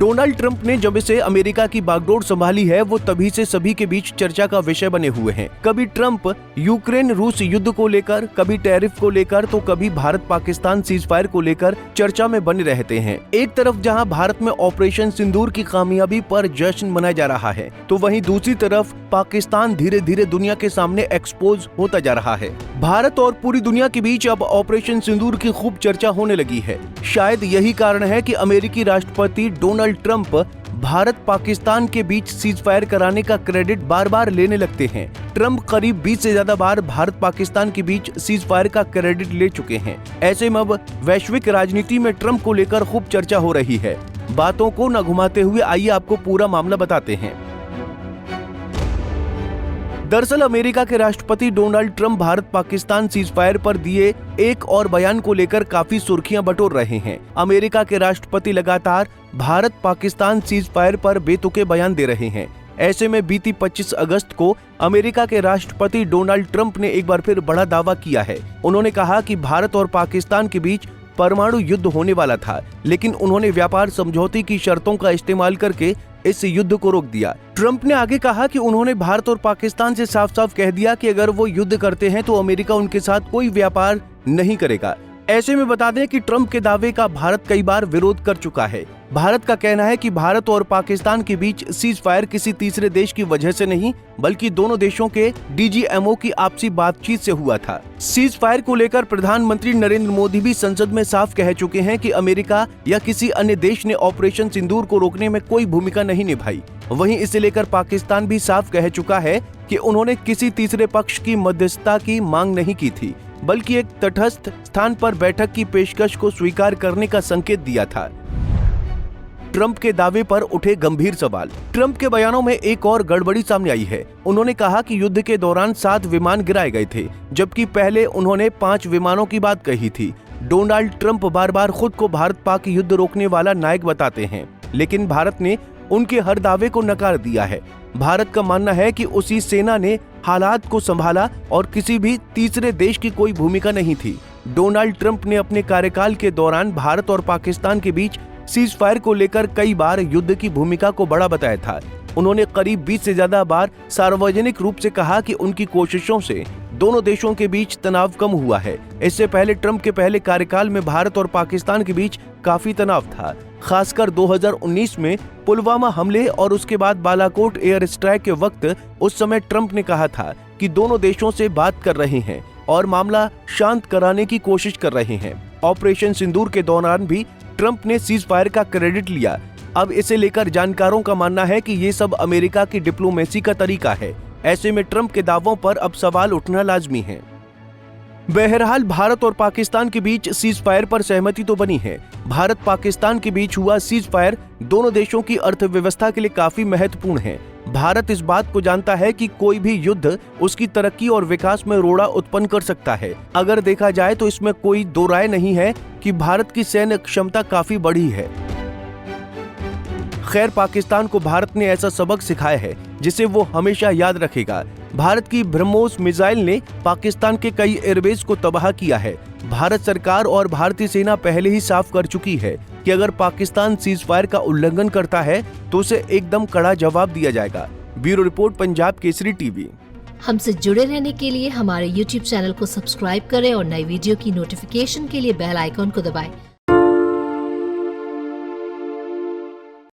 Donald Trump ने जब से अमेरिका की बागडोर संभाली है वो तभी से सभी के बीच चर्चा का विषय बने हुए हैं। कभी ट्रंप यूक्रेन रूस युद्ध को लेकर, कभी टैरिफ को लेकर, तो कभी भारत पाकिस्तान सीजफायर को लेकर चर्चा में बने रहते हैं। एक तरफ जहां भारत में ऑपरेशन सिंदूर की कामयाबी पर जश्न मनाया जा रहा है, तो वहीं दूसरी तरफ पाकिस्तान धीरे धीरे दुनिया के सामने एक्सपोज होता जा रहा है। भारत और पूरी दुनिया के बीच अब ऑपरेशन सिंदूर की खूब चर्चा होने लगी है। शायद यही कारण है कि अमेरिकी राष्ट्रपति डोनाल्ड ट्रंप भारत पाकिस्तान के बीच सीजफायर कराने का क्रेडिट बार बार लेने लगते हैं। ट्रंप करीब 20 से ज्यादा बार भारत पाकिस्तान के बीच सीजफायर का क्रेडिट ले चुके हैं। ऐसे में अब वैश्विक राजनीति में ट्रंप को लेकर खूब चर्चा हो रही है। बातों को न घुमाते हुए आइए आपको पूरा मामला बताते हैं। दरअसल अमेरिका के राष्ट्रपति Donald Trump Bharat Pakistan ceasefire पर दिए एक और बयान को लेकर काफी सुर्खियां बटोर रहे हैं। अमेरिका के राष्ट्रपति लगातार भारत पाकिस्तान सीजफायर पर बेतुके बयान दे रहे हैं। ऐसे में बीती 25 अगस्त को अमेरिका के राष्ट्रपति डोनाल्ड ट्रंप ने एक बार फिर बड़ा दावा किया है। उन्होंने कहा कि भारत और पाकिस्तान के बीच परमाणु युद्ध होने वाला था, लेकिन उन्होंने व्यापार समझौते की शर्तों का इस्तेमाल करके इस युद्ध को रोक दिया। ट्रंप ने आगे कहा कि उन्होंने भारत और पाकिस्तान से साफ साफ कह दिया कि अगर वो युद्ध करते हैं तो अमेरिका उनके साथ कोई व्यापार नहीं करेगा। ऐसे में बता दें कि ट्रंप के दावे का भारत कई बार विरोध कर चुका है। भारत का कहना है कि भारत और पाकिस्तान के बीच सीजफायर किसी तीसरे देश की वजह से नहीं, बल्कि दोनों देशों के डीजीएमओ की आपसी बातचीत से हुआ था। सीजफायर को लेकर प्रधानमंत्री नरेंद्र मोदी भी संसद में साफ कह चुके हैं कि अमेरिका या किसी अन्य देश ने ऑपरेशन सिंदूर को रोकने में कोई भूमिका नहीं निभाई। वहीं इसे लेकर पाकिस्तान भी साफ कह चुका है कि उन्होंने किसी तीसरे पक्ष की मध्यस्थता की मांग नहीं की थी, बल्कि एक तटस्थ स्थान पर बैठक की पेशकश को स्वीकार करने का संकेत दिया था। ट्रंप के दावे पर उठे गंभीर सवाल। ट्रंप के बयानों में एक और गड़बड़ी सामने आई है। उन्होंने कहा कि युद्ध के दौरान 7 विमान गिराए गए थे, जबकि पहले उन्होंने 5 विमानों की बात कही थी। डोनाल्ड ट्रंप बार बार खुद को भारत पाक युद्ध रोकने वाला नायक बताते हैं, लेकिन भारत ने उनके हर दावे को नकार दिया है। भारत का मानना है कि उसी सेना ने हालात को संभाला और किसी भी तीसरे देश की कोई भूमिका नहीं थी। डोनाल्ड ट्रंप ने अपने कार्यकाल के दौरान भारत और पाकिस्तान के बीच सीजफायर को लेकर कई बार युद्ध की भूमिका को बड़ा बताया था। उन्होंने करीब 20 से ज्यादा बार सार्वजनिक रूप से कहा कि उनकी कोशिशों से दोनों देशों के बीच तनाव कम हुआ है। इससे पहले ट्रंप के पहले कार्यकाल में भारत और पाकिस्तान के बीच काफी तनाव था, खासकर 2019 में पुलवामा हमले और उसके बाद बालाकोट एयर स्ट्राइक के वक्त। उस समय ट्रंप ने कहा था कि दोनों देशों से बात कर रहे हैं और मामला शांत कराने की कोशिश कर रहे हैं। ऑपरेशन सिंदूर के दौरान भी ट्रंप ने सीजफायर का क्रेडिट लिया। अब इसे लेकर जानकारों का मानना है कि ये सब अमेरिका की डिप्लोमेसी का तरीका है। ऐसे में ट्रंप के दावों पर अब सवाल उठना लाजमी है। बहरहाल भारत और पाकिस्तान के बीच सीजफायर पर सहमति तो बनी है। भारत पाकिस्तान के बीच हुआ सीजफायर दोनों देशों की अर्थव्यवस्था के लिए काफी महत्वपूर्ण है। भारत इस बात को जानता है कि कोई भी युद्ध उसकी तरक्की और विकास में रोड़ा उत्पन्न कर सकता है। अगर देखा जाए तो इसमें कोई दो राय नहीं है कि भारत की सैन्य क्षमता काफी बढ़ी है। खैर, पाकिस्तान को भारत ने ऐसा सबक सिखाया है जिसे वो हमेशा याद रखेगा। भारत की ब्रह्मोस मिसाइल ने पाकिस्तान के कई एयरबेस को तबाह किया है। भारत सरकार और भारतीय सेना पहले ही साफ कर चुकी है कि अगर पाकिस्तान सीजफायर का उल्लंघन करता है तो उसे एकदम कड़ा जवाब दिया जाएगा। Bureau report, Punjab Kesari TV. हमसे जुड़े रहने के लिए हमारे YouTube चैनल को सब्सक्राइब करें और नई वीडियो की नोटिफिकेशन के लिए बेल आइकॉन को दबाएं।